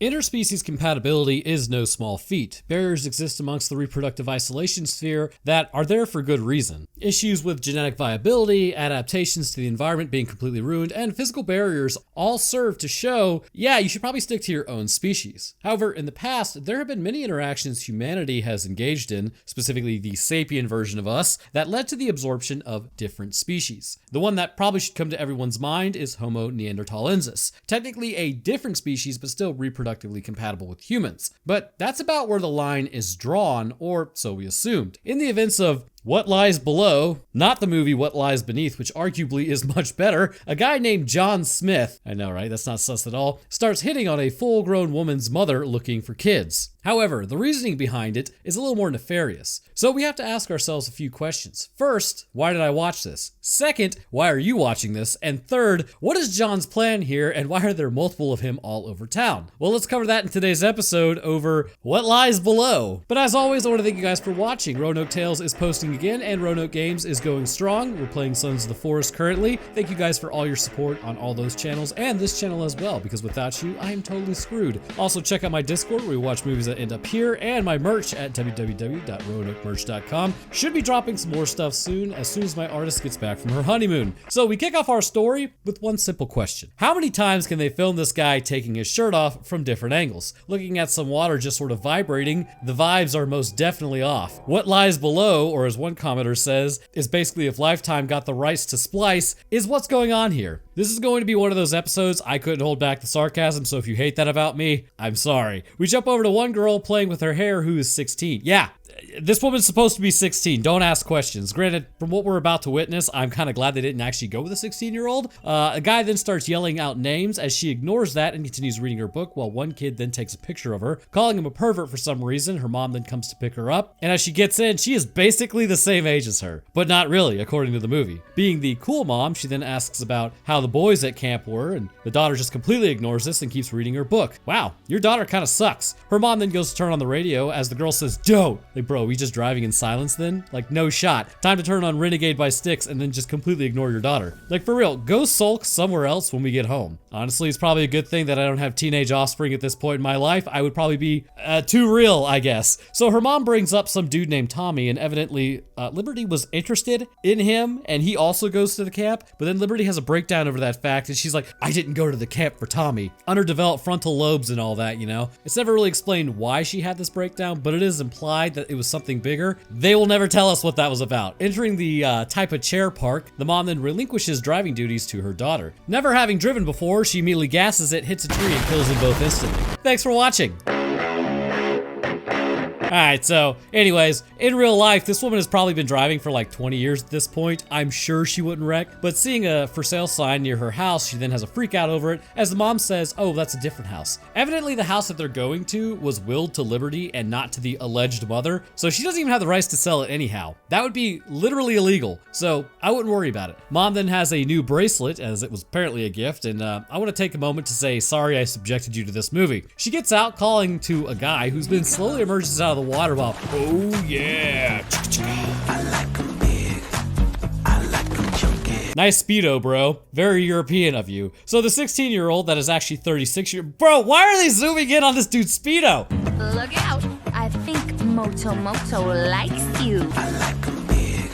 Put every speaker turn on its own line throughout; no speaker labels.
Interspecies compatibility is no small feat. Barriers exist amongst the reproductive isolation sphere that are there for good reason. Issues with genetic viability, adaptations to the environment being completely ruined, and physical barriers all serve to show, yeah, you should probably stick to your own species. However, in the past, there have been many interactions humanity has engaged in, specifically the sapien version of us, that led to the absorption of different species. The one that probably should come to everyone's mind is Homo neanderthalensis. Technically a different species, but still reproductively compatible with humans. But that's about where the line is drawn, or so we assumed. In the events of What Lies Below, not the movie What Lies Beneath, which arguably is much better, a guy named John Smith, I know, right? That's not sus at all, starts hitting on a full-grown woman's mother looking for kids. However, the reasoning behind it is a little more nefarious. So we have to ask ourselves a few questions. First, why did I watch this? Second, why are you watching this? And third, what is John's plan here and why are there multiple of him all over town? Well, let's cover that in today's episode over What Lies Below. But as always, I want to thank you guys for watching. Roanoke Tales is posting again and Roanoke Games is going strong. We're playing Sons of the Forest currently. Thank you guys for all your support on all those channels and this channel as well, because without you, I am totally screwed. Also, check out my Discord where we watch movies that end up here, and my merch at www.roanokemerch.com. Should be dropping some more stuff soon as my artist gets back from her honeymoon. So we kick off our story with one simple question. How many times can they film this guy taking his shirt off from different angles? Looking at some water just sort of vibrating, the vibes are most definitely off. What lies below, or as one commenter says, is basically if Lifetime got the rights to splice, is what's going on here. This is going to be one of those episodes I couldn't hold back the sarcasm, so if you hate that about me, I'm sorry. We jump over to one girl playing with her hair who is 16. Yeah, this woman's supposed to be 16. Don't ask questions. Granted, from what we're about to witness, I'm kind of glad they didn't actually go with a 16-year-old. A guy then starts yelling out names as she ignores that and continues reading her book, while one kid then takes a picture of her, calling him a pervert for some reason. Her mom then comes to pick her up, and as she gets in, she is basically the same age as her, but not really, according to the movie. Being the cool mom, she then asks about how the boys at camp were, and the daughter just completely ignores this and keeps reading her book. Wow, your daughter kind of sucks. Her mom then goes to turn on the radio as the girl says, "Don't." Like, bro, we just driving in silence then? Like, no shot. Time to turn on Renegade by Styx and then just completely ignore your daughter. Like, for real, go sulk somewhere else when we get home. Honestly, it's probably a good thing that I don't have teenage offspring at this point in my life. I would probably be too real, I guess. So her mom brings up some dude named Tommy, and evidently Liberty was interested in him, and he also goes to the camp, but then Liberty has a breakdown over that fact, and she's like, I didn't go to the camp for Tommy. Underdeveloped frontal lobes and all that, you know? It's never really explained why she had this breakdown, but it is implied that it was something bigger. They will never tell us what that was about. Entering the type of chair park, the mom then relinquishes driving duties to her daughter. Never having driven before, she immediately gasses it, hits a tree, and kills them both instantly. Thanks for watching. Alright, so anyways, in real life, this woman has probably been driving for like 20 years at this point. I'm sure she wouldn't wreck, but seeing a for sale sign near her house, she then has a freak out over it as the mom says, oh, that's a different house. Evidently, the house that they're going to was willed to Liberty and not to the alleged mother, so she doesn't even have the rights to sell it anyhow. That would be literally illegal, so I wouldn't worry about it. Mom then has a new bracelet, as it was apparently a gift, and I want to take a moment to say sorry I subjected you to this movie. She gets out calling to a guy who's been slowly emerges out of the water while, oh yeah. I like 'em big. I like 'em chunky. Nice Speedo, bro. Very European of you. So the 16-year-old that is actually 36 years, bro, why are they zooming in on this dude's Speedo?
Look out. I think Moto likes you.
I like 'em big.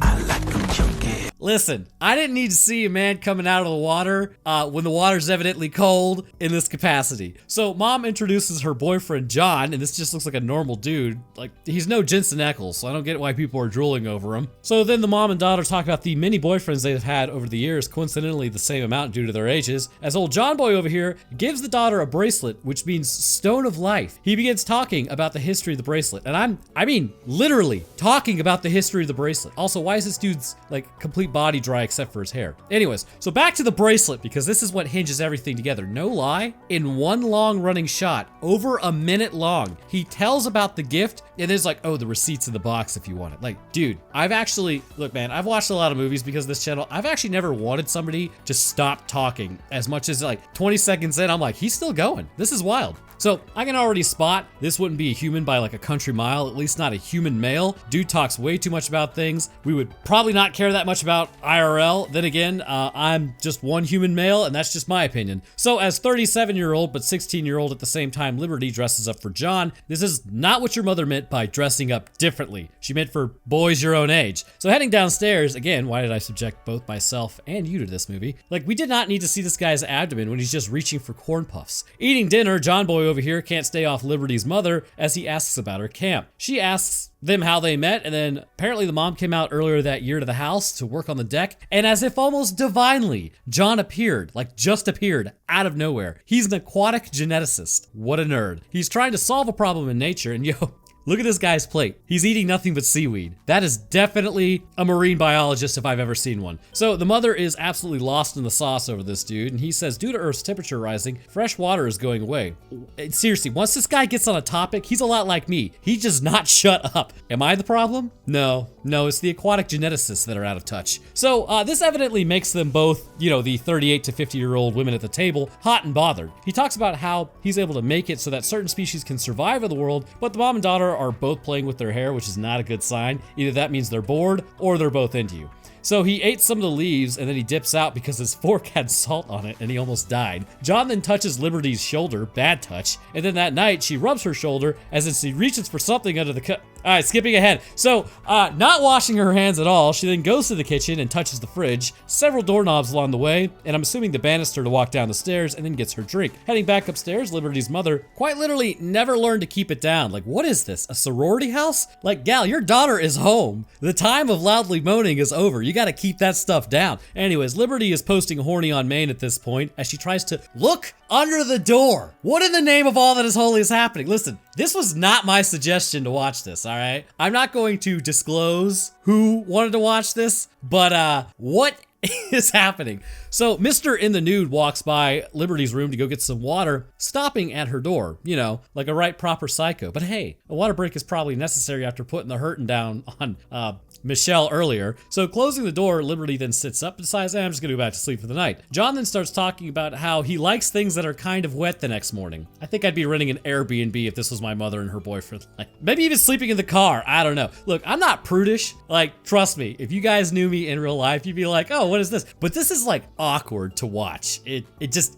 I like 'em chunky.
Listen, I didn't need to see a man coming out of the water when the water's evidently cold in this capacity. So mom introduces her boyfriend, John, and this just looks like a normal dude. Like, he's no Jensen Ackles, so I don't get why people are drooling over him. So then the mom and daughter talk about the many boyfriends they've had over the years, coincidentally the same amount due to their ages, as old John Boy over here gives the daughter a bracelet, which means Stone of Life. He begins talking about the history of the bracelet, and I mean, literally talking about the history of the bracelet. Also, why is this dude's, like, complete body dry except for his hair? Anyways, so back to the bracelet, because this is what hinges everything together. No lie, in one long running shot, over a minute long, he tells about the gift, and it's like, oh, the receipt's in the box if you want it. Like, dude, I've actually, look, man, I've watched a lot of movies because of this channel. I've actually never wanted somebody to stop talking as much as like 20 seconds in, I'm like, he's still going. This is wild. So I can already spot this wouldn't be a human by like a country mile, at least not a human male. Dude talks way too much about things. We would probably not care that much about IRL. Then again, I'm just one human male, and that's just my opinion. So as 37-year-old but 16-year-old at the same time, Liberty dresses up for John. This is not what your mother meant by dressing up differently. She meant for boys your own age. So heading downstairs, again, why did I subject both myself and you to this movie? Like, we did not need to see this guy's abdomen when he's just reaching for corn puffs. Eating dinner, John Boy over here can't stay off Liberty's mother as he asks about her camp. She asks them how they met, and then apparently the mom came out earlier that year to the house to work on the deck, and as if almost divinely, John appeared, like just appeared out of nowhere. He's an aquatic geneticist. What a nerd. He's trying to solve a problem in nature, and yo, look at this guy's plate. He's eating nothing but seaweed. That is definitely a marine biologist if I've ever seen one. So the mother is absolutely lost in the sauce over this dude, and he says, due to Earth's temperature rising, fresh water is going away. Seriously, once this guy gets on a topic, he's a lot like me. He does not shut up. Am I the problem? No, it's the aquatic geneticists that are out of touch. So this evidently makes them both, the 38 to 50-year-old women at the table, hot and bothered. He talks about how he's able to make it so that certain species can survive in the world, but the mom and daughter are both playing with their hair, which is not a good sign. Either that means they're bored or they're both into you. So he ate some of the leaves and then he dips out because his fork had salt on it and he almost died. John then touches Liberty's shoulder, bad touch, and then that night she rubs her shoulder as if she reaches for something under the cup. All right, skipping ahead. So, not washing her hands at all, she then goes to the kitchen and touches the fridge, several doorknobs along the way, and I'm assuming the banister to walk down the stairs, and then gets her drink. Heading back upstairs, Liberty's mother quite literally never learned to keep it down. Like, what is this, a sorority house? Like, gal, your daughter is home. The time of loudly moaning is over. You gotta keep that stuff down. Anyways, Liberty is posting horny on Maine at this point as she tries to look under the door. What in the name of all that is holy is happening? Listen, this was not my suggestion to watch this, all right? I'm not going to disclose who wanted to watch this, but what is happening? So Mr. in the Nude walks by Liberty's room to go get some water, stopping at her door, like a right proper psycho. But hey, a water break is probably necessary after putting the hurting down on Michelle earlier. So closing the door, Liberty then sits up and decides, I'm just gonna go back to sleep for the night. John then starts talking about how he likes things that are kind of wet the next morning. I think I'd be renting an Airbnb if this was my mother and her boyfriend. Like, maybe even sleeping in the car. I don't know. Look, I'm not prudish. Like, trust me, if you guys knew me in real life, you'd be like, oh, what is this? But this is like awkward to watch. It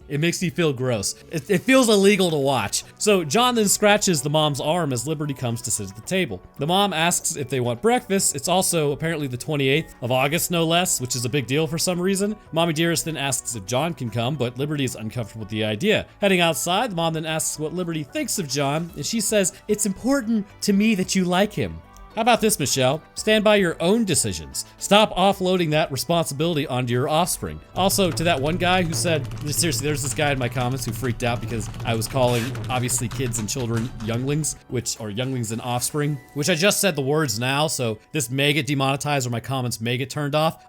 makes me feel gross. It feels illegal to watch. So John then scratches the mom's arm as Liberty comes to sit at the table. The mom asks if they want breakfast. It's also apparently the 28th of August, no less, which is a big deal for some reason. Mommy Dearest then asks if John can come, but Liberty is uncomfortable with the idea. Heading outside, the mom then asks what Liberty thinks of John, and she says, it's important to me that you like him. How about this, Michelle? Stand by your own decisions. Stop offloading that responsibility onto your offspring. Also, to that one guy who said, seriously, there's this guy in my comments who freaked out because I was calling, obviously, kids and children younglings, or younglings and offspring, which I just said the words now, so this may get demonetized or my comments may get turned off.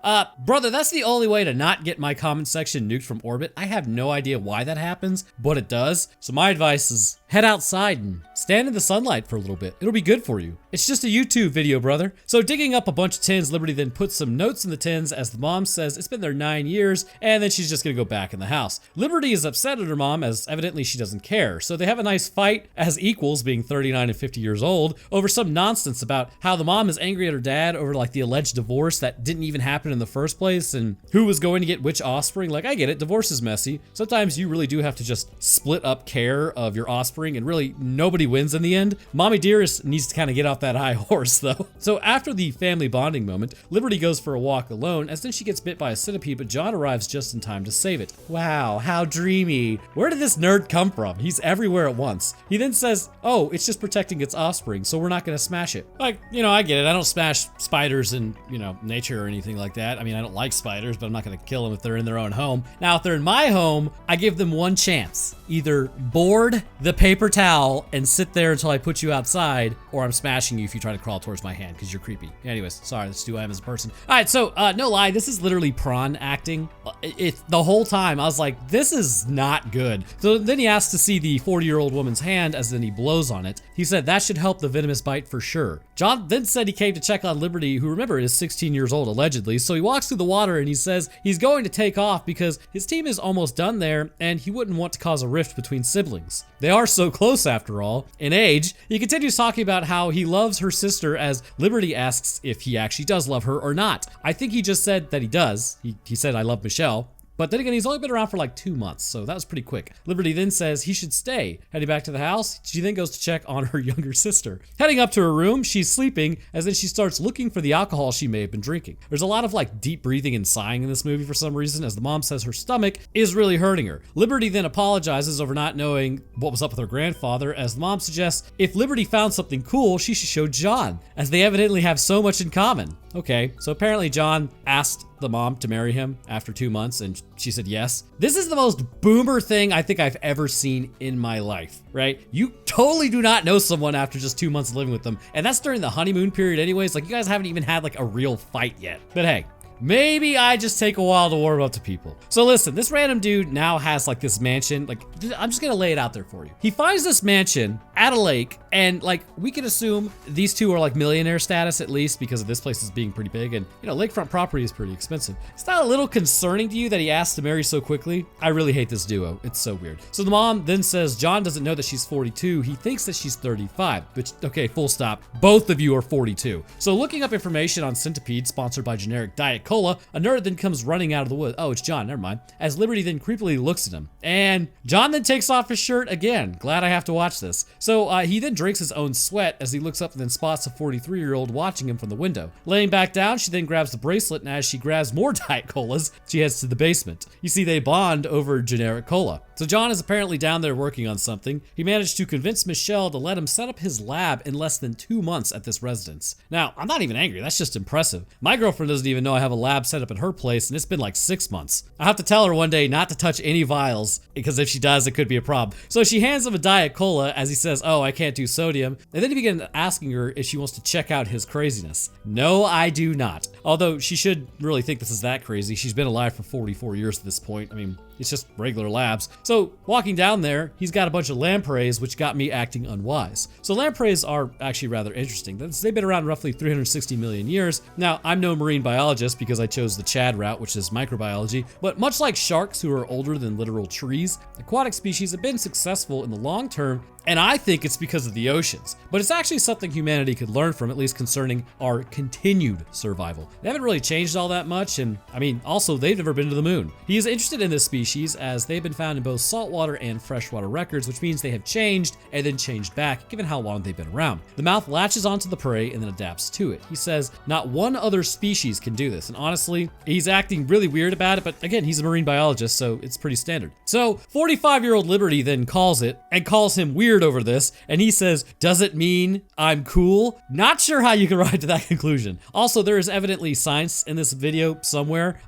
Brother, that's the only way to not get my comment section nuked from orbit. I have no idea why that happens, but it does. So my advice is head outside and stand in the sunlight for a little bit. It'll be good for you. It's just a YouTube video, brother. So digging up a bunch of tins, Liberty then puts some notes in the tins as the mom says it's been there 9 years, and then she's just gonna go back in the house. Liberty is upset at her mom as evidently she doesn't care. So they have a nice fight as equals, being 39 and 50 years old, over some nonsense about how the mom is angry at her dad over like the alleged divorce that didn't even happen in the first place and who was going to get which offspring. Like, I get it, divorce is messy. Sometimes you really do have to just split up care of your offspring, and really nobody wins in the end. Mommy Dearest needs to kind of get off that high horse though. So after the family bonding moment, Liberty goes for a walk alone as then she gets bit by a centipede, but John arrives just in time to save it. Wow, how dreamy. Where did this nerd come from? He's everywhere at once. He then says, oh, it's just protecting its offspring, so we're not gonna smash it. Like, I get it. I don't smash spiders in, nature or anything like that. I mean, I don't like spiders, but I'm not gonna kill them if they're in their own home. Now, if they're in my home, I give them one chance. Either board the paper towel and sit there until I put you outside, or I'm smashing you if you try to crawl towards my hand because you're creepy. Anyways, sorry, that's who I am as a person. All right, so no lie, this is literally prawn acting. The whole time I was like, this is not good. So then he asks to see the 40-year-old woman's hand as then he blows on it. He said that should help the venomous bite for sure. John then said he came to check on Liberty, who, remember, is 16 years old allegedly. So he walks through the water and he says he's going to take off because his team is almost done there and he wouldn't want to cause a rift between siblings. They are so so close after all, in age. He continues talking about how he loves her sister as Liberty asks if he actually does love her or not. I think he just said that he does. He said, I love Michelle. But then again, he's only been around for like 2 months, so that was pretty quick. Liberty then says he should stay. Heading back to the house, she then goes to check on her younger sister. Heading up to her room, she's sleeping, as then she starts looking for the alcohol she may have been drinking. There's a lot of like deep breathing and sighing in this movie for some reason, as the mom says her stomach is really hurting her. Liberty then apologizes over not knowing what was up with her grandfather, as the mom suggests if Liberty found something cool, she should show John, as they evidently have so much in common. Okay, so apparently John asked the mom to marry him after 2 months, and she said yes. This is the most boomer thing I think I've ever seen in my life, right? You totally do not know someone after just 2 months living with them, and that's during the honeymoon period anyways. Like, you guys haven't even had like a real fight yet. But hey, maybe I just take a while to warm up to people. So listen, this random dude now has like this mansion. Like, I'm just gonna lay it out there for you. He finds this mansion at a lake, and like, we can assume these two are like millionaire status at least, because of this place is being pretty big, and you know, lakefront property is pretty expensive. It's not a little concerning to you that he asked to marry so quickly? I really hate this duo. It's so weird. So the mom then says John doesn't know that she's 42. He thinks that she's 35, which, okay, full stop. Both of you are 42. So looking up information on Centipede, sponsored by generic Diet Cola, a nerd then comes running out of the woods. Oh, it's John, never mind. As Liberty then creepily looks at him. And John then takes off his shirt again. Glad I have to watch this. So he then drinks his own sweat as he looks up and then spots a 43-year-old watching him from the window. Laying back down, she then grabs the bracelet, and as she grabs more Diet Colas, she heads to the basement. You see, they bond over generic cola. So John is apparently down there working on something. He managed to convince Michelle to let him set up his lab in less than 2 months at this residence. Now, I'm not even angry. That's just impressive. My girlfriend doesn't even know I have a lab set up at her place, and it's been like 6 months. I have to tell her one day not to touch any vials, because if she does, it could be a problem. So she hands him a Diet Cola as he says, oh, I can't do sodium. And then he begins asking her if she wants to check out his craziness. No, I do not. Although she should really think this is that crazy. She's been alive for 44 years at this point. I mean, it's just regular labs. So walking down there, he's got a bunch of lampreys, which got me acting unwise. So lampreys are actually rather interesting. They've been around roughly 360 million years. Now, I'm no marine biologist because I chose the Chad route, which is microbiology, but much like sharks who are older than literal trees, aquatic species have been successful in the long term, and I think it's because of the oceans. But it's actually something humanity could learn from, at least concerning our continued survival. They haven't really changed all that much, and I mean, also, they've never been to the moon. He is interested in this species as they've been found in both saltwater and freshwater records, which means they have changed and then changed back, given how long they've been around. The mouth latches onto the prey and then adapts to it. He says not one other species can do this, and honestly, he's acting really weird about it, but again, he's a marine biologist, so it's pretty standard. So 45-year-old Liberty then calls it and calls him weird over this, and he says, does it mean I'm cool? Not sure how you can arrive to that conclusion. Also, there is evidently science in this video somewhere.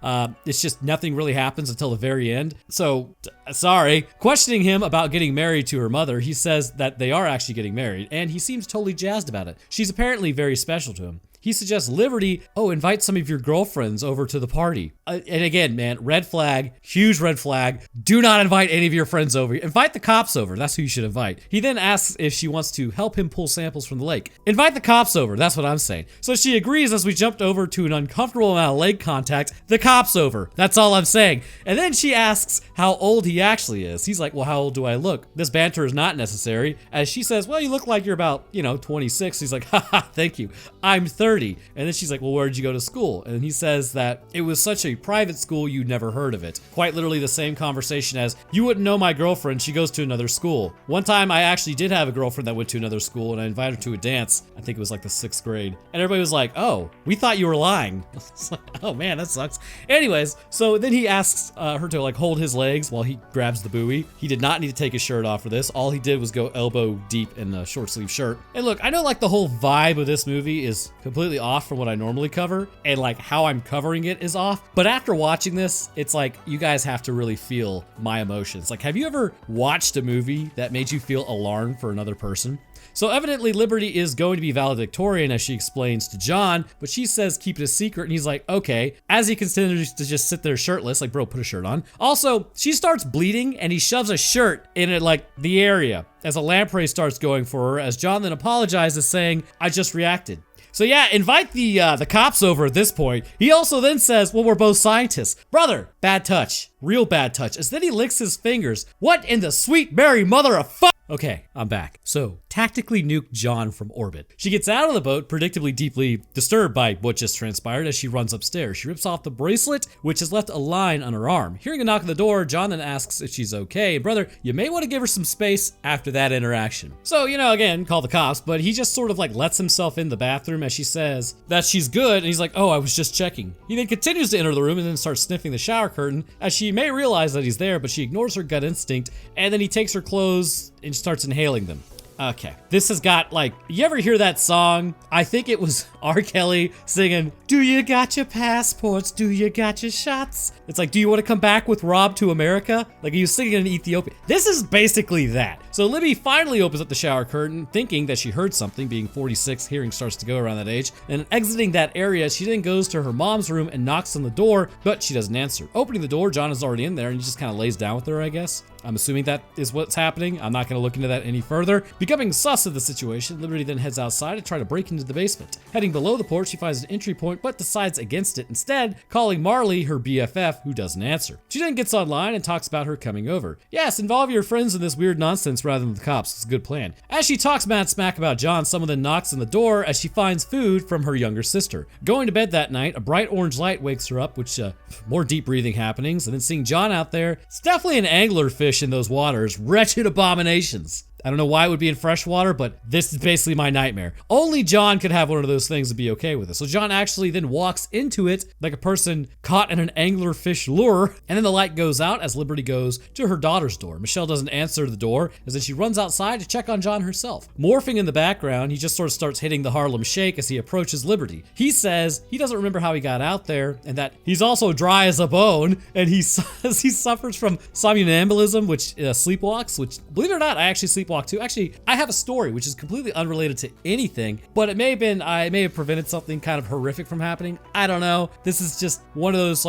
It's just nothing really happens until the very end. So, sorry. Questioning him about getting married to her mother, he says that they are actually getting married, and he seems totally jazzed about it. She's apparently very special to him. He suggests Liberty, oh, invite some of your girlfriends over to the party. And again, man, red flag, huge red flag. Do not invite any of your friends over. Invite the cops over. That's who you should invite. He then asks if she wants to help him pull samples from the lake. Invite the cops over. That's what I'm saying. So she agrees as we jumped over to an uncomfortable amount of lake contact. The cops over. That's all I'm saying. And then she asks how old he actually is. He's like, well, how old do I look? This banter is not necessary. As she says, well, you look like you're about, 26. He's like, haha, thank you. I'm 30. And then she's like, well, where did you go to school? And he says that it was such a private school you'd never heard of it. Quite literally the same conversation as, you wouldn't know my girlfriend, she goes to another school. One time I actually did have a girlfriend that went to another school, and I invited her to a dance. I think it was like the 6th grade. And everybody was like, oh, we thought you were lying. It's like, oh man, that sucks. Anyways, so then he asks her to like hold his legs while he grabs the buoy. He did not need to take his shirt off for this. All he did was go elbow deep in a short sleeve shirt. And look, I know like the whole vibe of this movie is completely off from what I normally cover, and like how I'm covering it is off. But after watching this, it's like you guys have to really feel my emotions. Like, have you ever watched a movie that made you feel alarmed for another person? So evidently Liberty is going to be valedictorian, as she explains to John, but she says keep it a secret, and he's like, okay, as he continues to just sit there shirtless, like, bro, put a shirt on. Also, she starts bleeding, and he shoves a shirt in it, like, the area, as a lamprey starts going for her, as John then apologizes, saying, I just reacted. So yeah, invite the cops over at this point. He also then says, well, we're both scientists. Brother, bad touch, real bad touch. As then he licks his fingers. What in the sweet Mary mother of fuck? Okay, I'm back. So, tactically nuke John from orbit. She gets out of the boat, predictably deeply disturbed by what just transpired as she runs upstairs. She rips off the bracelet, which has left a line on her arm. Hearing a knock on the door, John then asks if she's okay. Brother, you may want to give her some space after that interaction. So, again, call the cops, but he just sort of like lets himself in the bathroom as she says that she's good, and he's like, oh, I was just checking. He then continues to enter the room and then starts sniffing the shower curtain as she may realize that he's there, but she ignores her gut instinct, and then he takes her clothes and starts inhaling them. Okay, this has got you ever hear that song? I think it was R. Kelly singing, do you got your passports? Do you got your shots? It's like, do you want to come back with Rob to America? Like he was singing in Ethiopia. This is basically that. So Libby finally opens up the shower curtain, thinking that she heard something, being 46, hearing starts to go around that age, and exiting that area, she then goes to her mom's room and knocks on the door, but she doesn't answer. Opening the door, John is already in there and he just kind of lays down with her, I guess. I'm assuming that is what's happening. I'm not going to look into that any further. Becoming sus of the situation, Liberty then heads outside to try to break into the basement. Heading below the porch, she finds an entry point, but decides against it instead, calling Marley her BFF, who doesn't answer. She then gets online and talks about her coming over. Yes, involve your friends in this weird nonsense rather than the cops. It's a good plan. As she talks mad smack about John, someone then knocks on the door as she finds food from her younger sister. Going to bed that night, a bright orange light wakes her up, which more deep breathing happenings, and then seeing John out there, it's definitely an anglerfish in those waters. Wretched abominations. I don't know why it would be in freshwater, but this is basically my nightmare. Only John could have one of those things and be okay with it. So John actually then walks into it like a person caught in an anglerfish lure, and then the light goes out as Liberty goes to her daughter's door. Michelle doesn't answer the door, as then she runs outside to check on John herself. Morphing in the background, he just sort of starts hitting the Harlem Shake as he approaches Liberty. He says he doesn't remember how he got out there, and that he's also dry as a bone, and he says he suffers from somnambulism, which sleepwalks, which, believe it or not, I actually sleepwalk too. Actually, I have a story which is completely unrelated to anything, but it may have prevented something kind of horrific from happening. I don't know. This is just one of those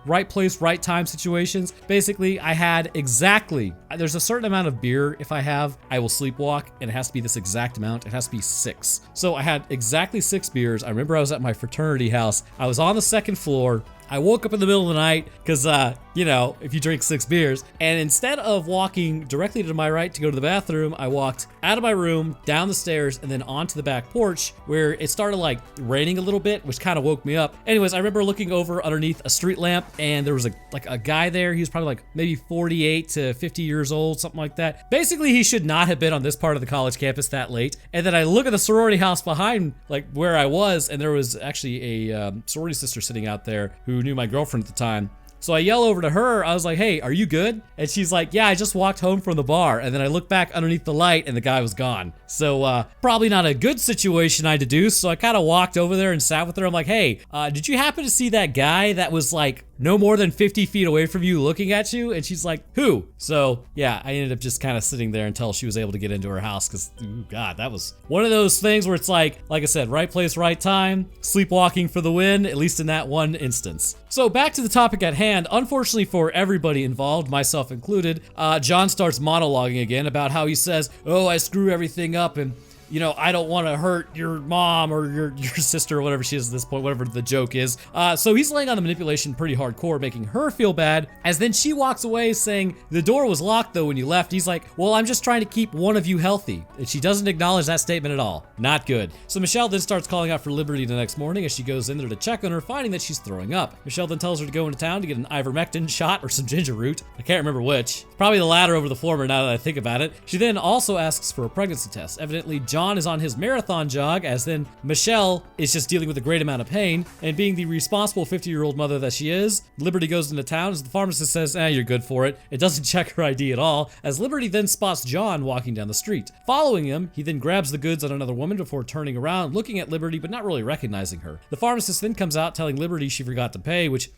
right place, right time situations. Basically, there's a certain amount of beer if I have, I will sleepwalk, and it has to be this exact amount. It has to be 6. So I had exactly 6 beers. I remember I was at my fraternity house. I was on the 2nd floor. I woke up in the middle of the night because, if you drink 6 beers, and instead of walking directly to my right to go to the bathroom, I walked out of my room, down the stairs, and then onto the back porch where it started raining a little bit, which kind of woke me up. Anyways, I remember looking over underneath a street lamp, and there was a guy there. He was probably maybe 48 to 50 years old, something like that. Basically, he should not have been on this part of the college campus that late. And then I look at the sorority house behind, where I was, and there was actually a sorority sister sitting out there who knew my girlfriend at the time. So I yell over to her, I was like, hey, are you good? And she's like, yeah, I just walked home from the bar. And then I look back underneath the light and the guy was gone. So probably not a good situation, I deduced. So I kind of walked over there and sat with her. I'm like, hey, did you happen to see that guy that was no more than 50 feet away from you looking at you? And she's like, who? So yeah, I ended up just kind of sitting there until she was able to get into her house, because God, that was one of those things where it's like I said, right place, right time, sleepwalking for the win, at least in that one instance. So back to the topic at hand. Unfortunately for everybody involved, myself included, John starts monologuing again about how he says, oh, I screw everything up, and I don't want to hurt your mom or your sister or whatever she is at this point, whatever the joke is. So he's laying on the manipulation pretty hardcore, making her feel bad, as then she walks away saying, the door was locked though when you left. He's like, well, I'm just trying to keep one of you healthy. And she doesn't acknowledge that statement at all. Not good. So Michelle then starts calling out for Liberty the next morning as she goes in there to check on her, finding that she's throwing up. Michelle then tells her to go into town to get an ivermectin shot or some ginger root. I can't remember which. Probably the latter over the former now that I think about it. She then also asks for a pregnancy test. Evidently, John is on his marathon jog, as then Michelle is just dealing with a great amount of pain, and being the responsible 50-year-old mother that she is, Liberty goes into town as the pharmacist says, you're good for it. It doesn't check her ID at all, as Liberty then spots John walking down the street. Following him, he then grabs the goods on another woman before turning around, looking at Liberty but not really recognizing her. The pharmacist then comes out telling Liberty she forgot to pay, which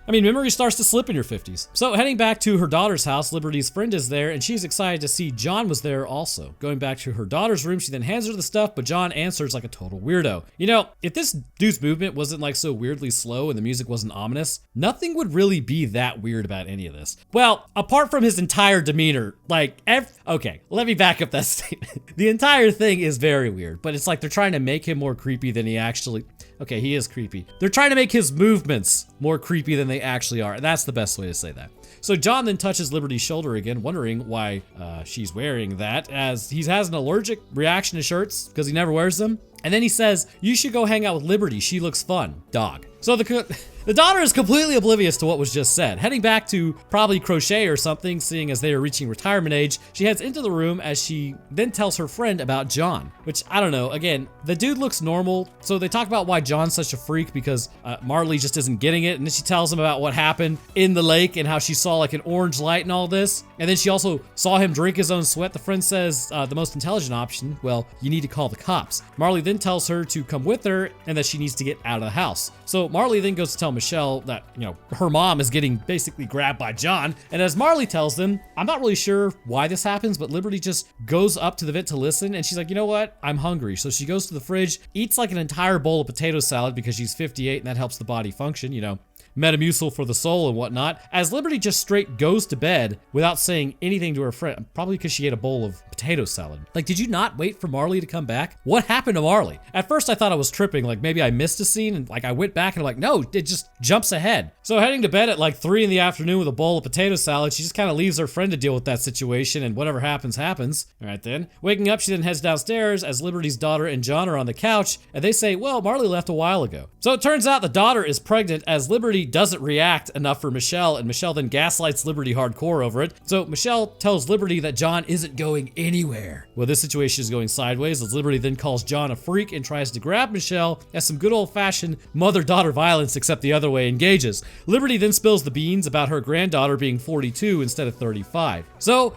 memory starts to slip in your 50s. So heading back to her daughter's house, Liberty's friend is there, and she's excited to see John was there also. Going back to her daughter's room, she then hands her the stuff, but John answers like a total weirdo. If this dude's movement wasn't so weirdly slow and the music wasn't ominous, nothing would really be that weird about any of this. Well, apart from his entire demeanor, okay, let me back up that statement. The entire thing is very weird, but it's they're trying to make him more creepy than he actually... Okay, he is creepy. They're trying to make his movements more creepy than they actually are. That's the best way to say that. So John then touches Liberty's shoulder again, wondering why she's wearing that, as he has an allergic reaction to shirts because he never wears them. And then he says, you should go hang out with Liberty. She looks fun. Dog. So the daughter is completely oblivious to what was just said. Heading back to probably crochet or something, seeing as they are reaching retirement age, she heads into the room as she then tells her friend about John, which I don't know. Again, the dude looks normal. So they talk about why John's such a freak because Marley just isn't getting it. And then she tells him about what happened in the lake and how she saw like an orange light and all this. And then she also saw him drink his own sweat. The friend says the most intelligent option, well, you need to call the cops. Marley then tells her to come with her and that she needs to get out of the house. So Marley then goes to tell Michelle that, you know, her mom is getting basically grabbed by John. And as Marley tells them, I'm not really sure why this happens, but Liberty just goes up to the vent to listen. And she's like, you know what? I'm hungry. So she goes to the fridge, eats like an entire bowl of potato salad because she's 58 and that helps the body function, you know. Metamucil for the soul and whatnot, as Liberty just straight goes to bed without saying anything to her friend, probably because she ate a bowl of potato salad. Like, did you not wait for Marley to come back? What happened to Marley? At first I thought I was tripping, like maybe I missed a scene, and like I went back and I'm like, no, it just jumps ahead. So heading to bed at like 3 in the afternoon with a bowl of potato salad, she just kind of leaves her friend to deal with that situation, and whatever happens, happens. All right then. Waking up, she then heads downstairs as Liberty's daughter and John are on the couch, and they say, well, Marley left a while ago. So it turns out the daughter is pregnant as Liberty doesn't react enough for Michelle, and Michelle then gaslights Liberty hardcore over it. So Michelle tells Liberty that John isn't going anywhere. Well, this situation is going sideways as Liberty then calls John a freak and tries to grab Michelle as some good old-fashioned mother-daughter violence, except the other way, engages. Liberty then spills the beans about her granddaughter being 42 instead of 35. So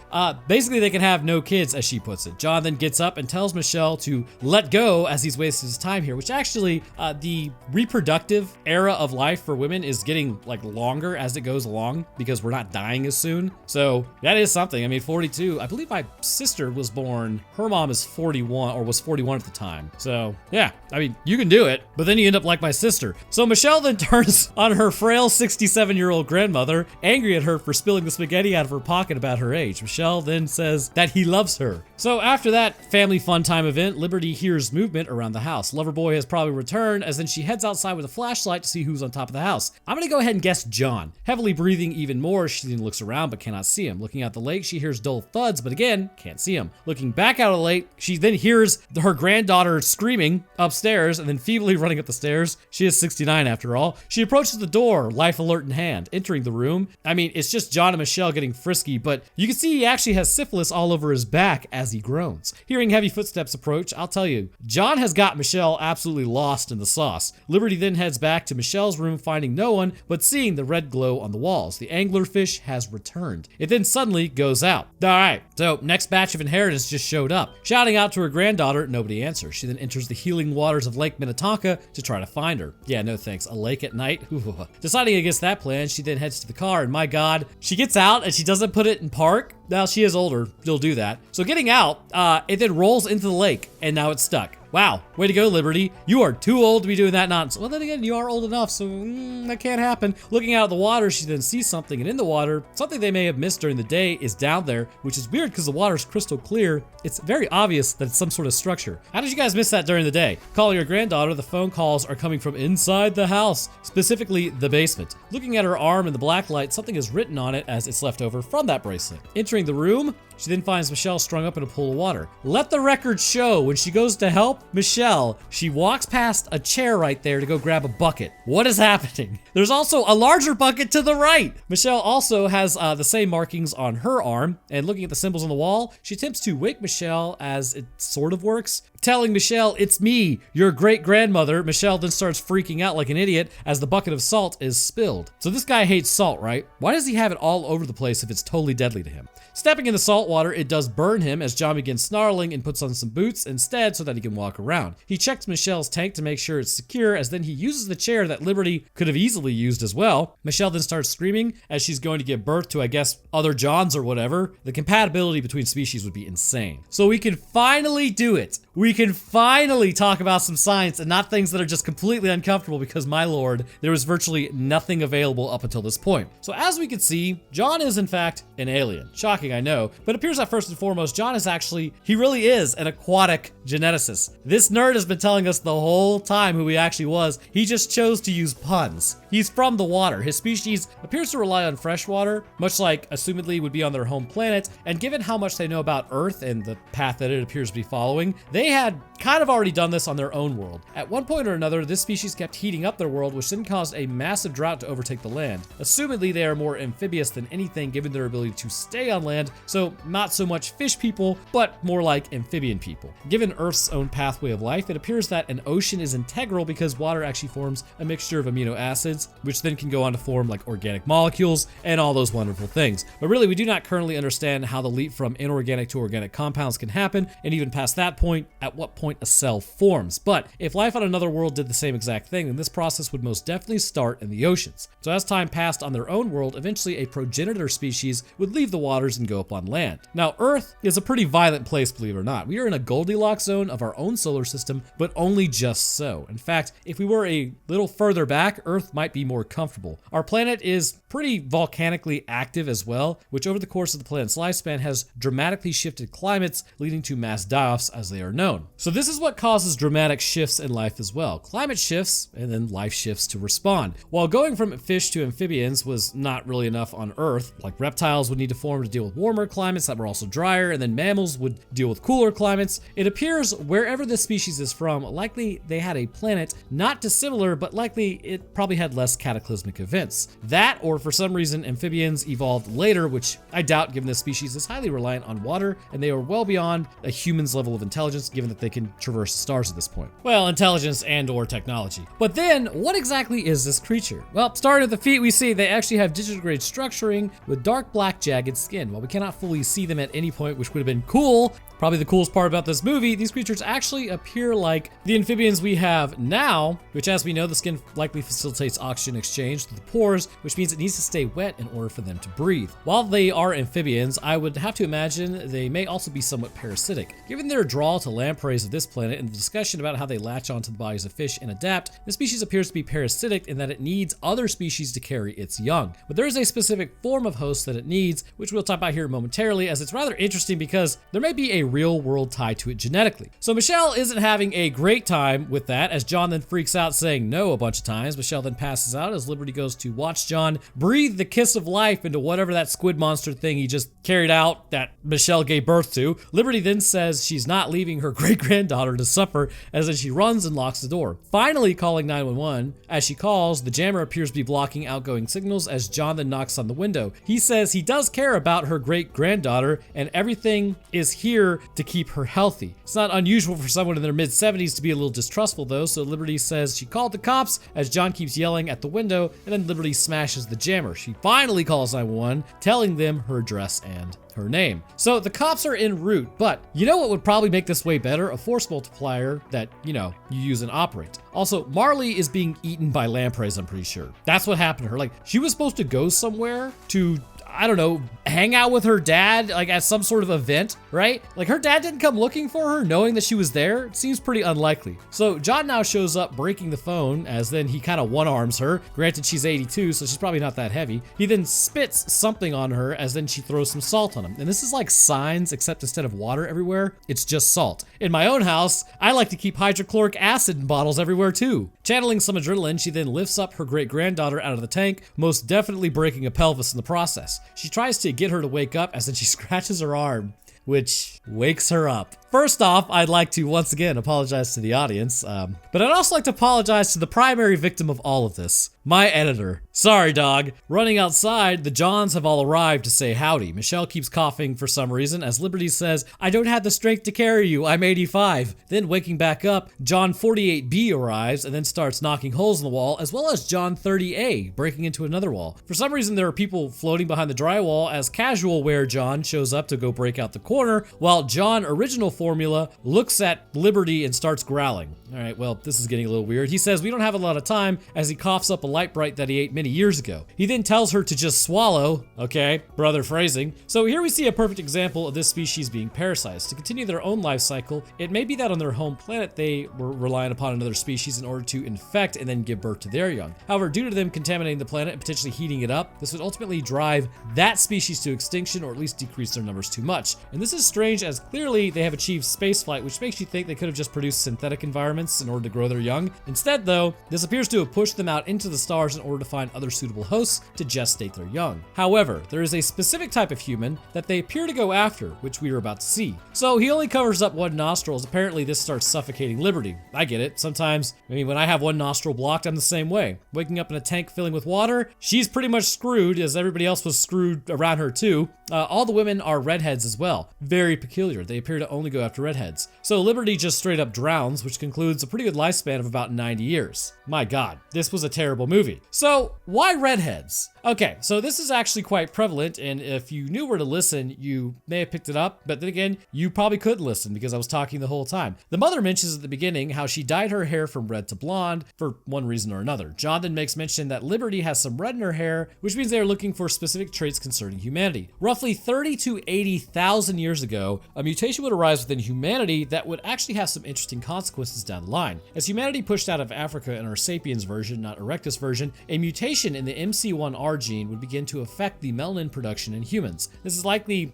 basically they can have no kids, as she puts it. John then gets up and tells Michelle to let go as he's wasted his time here, which actually the reproductive era of life for women is getting like longer as it goes along because we're not dying as soon. So that is something. I mean, 42, I believe my sister was born, her mom is 41 or was 41 at the time. So yeah, I mean, you can do it, but then you end up like my sister. So Michelle then turns on her frail 67-year-old grandmother, angry at her for spilling the spaghetti out of her pocket about her age. Michelle then says that he loves her. So after that family fun time event, Liberty hears movement around the house. Loverboy has probably returned, as then she heads outside with a flashlight to see who's on top of the house. I'm gonna go ahead and guess John. Heavily breathing even more, she then looks around but cannot see him. Looking out the lake, she hears dull thuds, but again, can't see him. Looking back out of the lake, she then hears her granddaughter screaming upstairs and then feebly running up the stairs. She is 69 after all. She approaches the door, life alert in hand, entering the room. I mean, it's just John and Michelle getting frisky, but you can see he actually has syphilis all over his back as he groans. Hearing heavy footsteps approach, I'll tell you, John has got Michelle absolutely lost in the sauce. Liberty then heads back to Michelle's room, finding no one, but seeing the red glow on the walls. The anglerfish has returned. It then suddenly goes out. All right, so next batch of inheritance just showed up. Shouting out to her granddaughter, nobody answers. She then enters the healing waters of Lake Minnetonka to try to find her. Yeah, no thanks. A lake at night? Ooh. Deciding against that plan, she then heads to the car, and my God, she gets out and she doesn't put it in park. Now she is older, she'll do that. So getting out, it then rolls into the lake, and now it's stuck. Wow, way to go, Liberty. You are too old to be doing that nonsense. Well, then again, you are old enough, so that can't happen. Looking out of the water, she then sees something, and in the water, something they may have missed during the day is down there, which is weird because the water is crystal clear. It's very obvious that it's some sort of structure. How did you guys miss that during the day? Calling your granddaughter, the phone calls are coming from inside the house, specifically the basement. Looking at her arm in the black light, something is written on it as it's left over from that bracelet. Entering the room, she then finds Michelle strung up in a pool of water. Let the record show, when she goes to help Michelle, she walks past a chair right there to go grab a bucket. What is happening? There's also a larger bucket to the right. Michelle also has the same markings on her arm, and looking at the symbols on the wall, she attempts to wake Michelle as it sort of works. Telling Michelle, it's me, your great-grandmother. Michelle then starts freaking out like an idiot as the bucket of salt is spilled. So this guy hates salt, right? Why does he have it all over the place if it's totally deadly to him? Stepping in the salt water, it does burn him as John begins snarling and puts on some boots instead so that he can walk around. He checks Michelle's tank to make sure it's secure, as then he uses the chair that Liberty could have easily used as well. Michelle then starts screaming as she's going to give birth to, I guess, other Johns or whatever. The compatibility between species would be insane. So we can finally do it. we can finally talk about some science and not things that are just completely uncomfortable because, my lord, there was virtually nothing available up until this point. So as we can see, John is in fact an alien. Shocking, I know, but it appears that first and foremost, John is actually, he really is an aquatic geneticist. This nerd has been telling us the whole time who he actually was. He just chose to use puns. He's from the water. His species appears to rely on freshwater, much like assumedly would be on their home planet, and given how much they know about Earth and the path that it appears to be following, they had kind of already done this on their own world. At one point or another, this species kept heating up their world, which then caused a massive drought to overtake the land. Assumedly, they are more amphibious than anything given their ability to stay on land, so not so much fish people, but more like amphibian people. Given Earth's own pathway of life, it appears that an ocean is integral because water actually forms a mixture of amino acids, which then can go on to form like organic molecules and all those wonderful things. But really, we do not currently understand how the leap from inorganic to organic compounds can happen, and even past that point, at what point a cell forms. But if life on another world did the same exact thing, then this process would most definitely start in the oceans. So as time passed on their own world, eventually a progenitor species would leave the waters and go up on land. Now, Earth is a pretty violent place, believe it or not. We are in a Goldilocks zone of our own solar system, but only just so. In fact, if we were a little further back, Earth might be more comfortable. Our planet is pretty volcanically active as well, which over the course of the planet's lifespan has dramatically shifted climates, leading to mass die-offs as they are known. So this is what causes dramatic shifts in life as well. Climate shifts, and then life shifts to respond. While going from fish to amphibians was not really enough on Earth, like reptiles would need to form to deal with warmer climates that were also drier, and then mammals would deal with cooler climates, it appears wherever this species is from, likely they had a planet not dissimilar, but likely it probably had less cataclysmic events. That, or for some reason, amphibians evolved later, which I doubt given this species is highly reliant on water, and they are well beyond a human's level of intelligence, given that they can traverse the stars at this point. Well, intelligence and or technology. But then, what exactly is this creature? Well, starting at the feet, we see they actually have digitigrade structuring with dark black jagged skin. While we cannot fully see them at any point, which would have been cool, probably the coolest part about this movie, these creatures actually appear like the amphibians we have now, which as we know, the skin likely facilitates oxygen exchange through the pores, which means it needs to stay wet in order for them to breathe. While they are amphibians, I would have to imagine they may also be somewhat parasitic. Given their draw to lampreys of this planet and the discussion about how they latch onto the bodies of fish and adapt, the species appears to be parasitic in that it needs other species to carry its young. But there is a specific form of host that it needs, which we'll talk about here momentarily, as it's rather interesting because there may be a real world tie to it genetically. So Michelle isn't having a great time with that, as John then freaks out saying no a bunch of times. Michelle then passes out as Liberty goes to watch John breathe the kiss of life into whatever that squid monster thing he just carried out that Michelle gave birth to. Liberty then says she's not leaving her great-granddaughter to suffer, as then she runs and locks the door. Finally calling 911, as she calls, the jammer appears to be blocking outgoing signals as John then knocks on the window. He says he does care about her great-granddaughter and everything is here to keep her healthy. It's not unusual for someone in their mid-70s to be a little distrustful though, so Liberty says she called the cops as John keeps yelling at the window, and then Liberty smashes the jammer. She finally calls 911, telling them her address and her name. So the cops are en route, but you know what would probably make this way better? A force multiplier that, you use and operate. Also, Marley is being eaten by lampreys, I'm pretty sure. That's what happened to her. Like, she was supposed to go somewhere to, I don't know, hang out with her dad, like at some sort of event, right? Like her dad didn't come looking for her knowing that she was there. It seems pretty unlikely. So John now shows up breaking the phone, as then he kind of one-arms her. Granted, she's 82, so she's probably not that heavy. He then spits something on her, as then she throws some salt on him. And this is like Signs, except instead of water everywhere, it's just salt. In my own house, I like to keep hydrochloric acid in bottles everywhere too. Channeling some adrenaline, she then lifts up her great-granddaughter out of the tank, most definitely breaking a pelvis in the process. She tries to get her to wake up, as then she scratches her arm, which wakes her up. First off, I'd like to once again apologize to the audience, but I'd also like to apologize to the primary victim of all of this, my editor. Sorry, dog. Running outside, the Johns have all arrived to say howdy. Michelle keeps coughing for some reason, as Liberty says, I don't have the strength to carry you, I'm 85. Then waking back up, John 48B arrives and then starts knocking holes in the wall, as well as John 30A breaking into another wall. For some reason, there are people floating behind the drywall as casual wear John shows up to go break out the corner, while John original formula, looks at Liberty and starts growling. All right, well, this is getting a little weird. He says we don't have a lot of time as he coughs up a light bright that he ate many years ago. He then tells her to just swallow. Okay, brother phrasing. So here we see a perfect example of this species being parasized. To continue their own life cycle, it may be that on their home planet they were relying upon another species in order to infect and then give birth to their young. However, due to them contaminating the planet and potentially heating it up, this would ultimately drive that species to extinction or at least decrease their numbers too much. And this is strange as clearly they have achieved spaceflight, which makes you think they could have just produced synthetic environments in order to grow their young. Instead, though, this appears to have pushed them out into the stars in order to find other suitable hosts to gestate their young. However, there is a specific type of human that they appear to go after, which we are about to see. So he only covers up one nostril, as apparently this starts suffocating Liberty. I get it. Sometimes, when I have one nostril blocked, I'm the same way. Waking up in a tank filling with water, she's pretty much screwed, as everybody else was screwed around her too. All the women are redheads as well. Very peculiar. They appear to only go after redheads. So Liberty just straight up drowns, which concludes a pretty good lifespan of about 90 years. My God, this was a terrible movie. So why redheads? Okay, so this is actually quite prevalent, and if you knew where to listen, you may have picked it up, but then again, you probably couldn't listen because I was talking the whole time. The mother mentions at the beginning how she dyed her hair from red to blonde for one reason or another. John then makes mention that Liberty has some red in her hair, which means they are looking for specific traits concerning humanity. Roughly 30 to 80,000 years ago, a mutation would arise within humanity that would actually have some interesting consequences down the line. As humanity pushed out of Africa in our sapiens version, not erectus version, a mutation in the MC1R gene would begin to affect the melanin production in humans. This is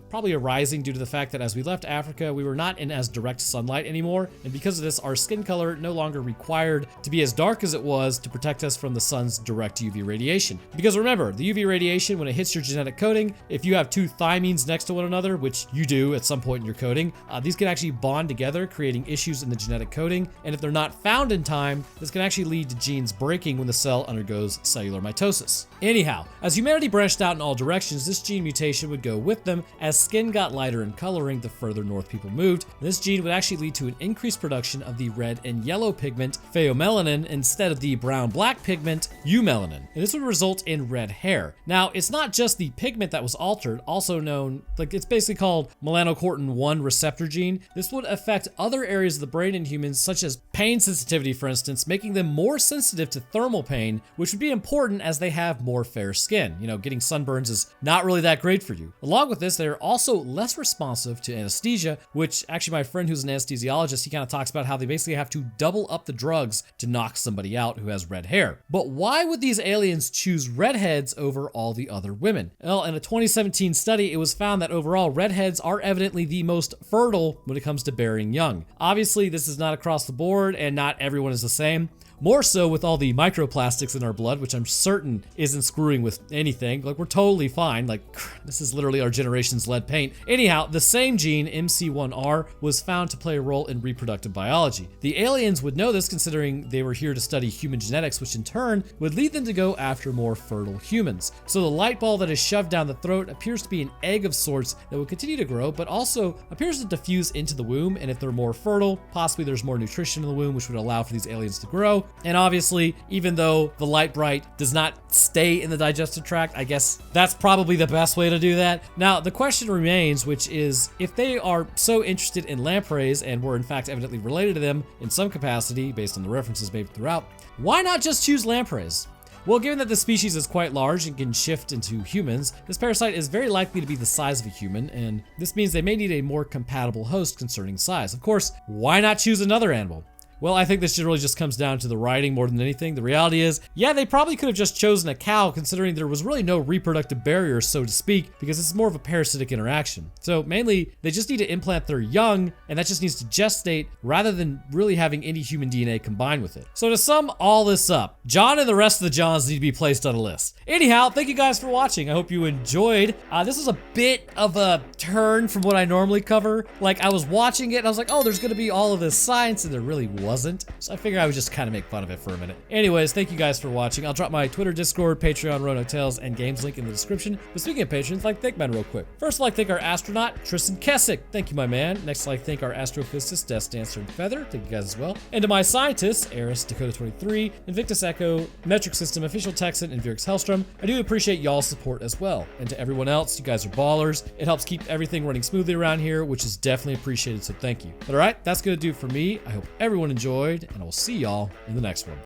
probably arising due to the fact that as we left Africa, we were not in as direct sunlight anymore, and because of this, our skin color no longer required to be as dark as it was to protect us from the sun's direct UV radiation. Because remember, the UV radiation, when it hits your genetic coding, if you have two thymines next to one another, which you do at some point in your coding, these can actually bond together, creating issues in the genetic coding, and if they're not found in time, this can actually lead to genes breaking when the cell undergoes cellular mitosis. Anyhow, as humanity branched out in all directions, this gene mutation would go with them. As skin got lighter in coloring, the further north people moved. This gene would actually lead to an increased production of the red and yellow pigment, pheomelanin, instead of the brown-black pigment, eumelanin. And this would result in red hair. Now, it's not just the pigment that was altered, also known, it's basically called melanocortin-1 receptor gene. This would affect other areas of the brain in humans, such as pain sensitivity, for instance, making them more sensitive to thermal pain, which would be important as they have more fair skin. Getting sunburns is not really that great for you. Along with this, they're also less responsive to anesthesia, which actually my friend who's an anesthesiologist, he kind of talks about how they basically have to double up the drugs to knock somebody out who has red hair. But why would these aliens choose redheads over all the other women? Well, in a 2017 study, it was found that overall redheads are evidently the most fertile when it comes to bearing young. Obviously, this is not across the board and not everyone is the same. More so with all the microplastics in our blood, which I'm certain isn't screwing with anything. We're totally fine. This is literally our generation's lead paint. Anyhow, the same gene, MC1R, was found to play a role in reproductive biology. The aliens would know this considering they were here to study human genetics, which in turn would lead them to go after more fertile humans. So the light ball that is shoved down the throat appears to be an egg of sorts that will continue to grow, but also appears to diffuse into the womb. And if they're more fertile, possibly there's more nutrition in the womb, which would allow for these aliens to grow. And obviously, even though the light bright does not stay in the digestive tract, I guess that's probably the best way to do that. Now, the question remains, which is, if they are so interested in lampreys and were in fact evidently related to them in some capacity, based on the references made throughout, why not just choose lampreys? Well, given that the species is quite large and can shift into humans, this parasite is very likely to be the size of a human, and this means they may need a more compatible host concerning size. Of course, why not choose another animal? Well, I think this really just comes down to the writing more than anything. The reality is, yeah, they probably could have just chosen a cow considering there was really no reproductive barrier, so to speak, because it's more of a parasitic interaction. So mainly, they just need to implant their young, and that just needs to gestate rather than really having any human DNA combined with it. So to sum all this up, John and the rest of the Johns need to be placed on a list. Anyhow, thank you guys for watching. I hope you enjoyed. This was a bit of a turn from what I normally cover. I was watching it and I was like, oh, there's gonna be all of this science, and there really wasn't. wasn't. So I figured I would just kind of make fun of it for a minute. Anyways, thank you guys for watching. I'll drop my Twitter, Discord, Patreon, Roanoke Tales, and games link in the description. But speaking of patrons, I'd like to thank men real quick. First, I'd like to thank our astronaut, Tristan Kessick. Thank you, my man. Next, I'd like to thank our astrophysicist, Death Dancer and Feather. Thank you guys as well. And to my scientists, Eris, Dakota23, Invictus Echo, Metric System, Official Texan, and Vierix Hellstrom. I do appreciate y'all's support as well. And to everyone else, you guys are ballers. It helps keep everything running smoothly around here, which is definitely appreciated, so thank you. But all right, that's gonna do it for me. I hope everyone enjoyed, and I will see y'all in the next one.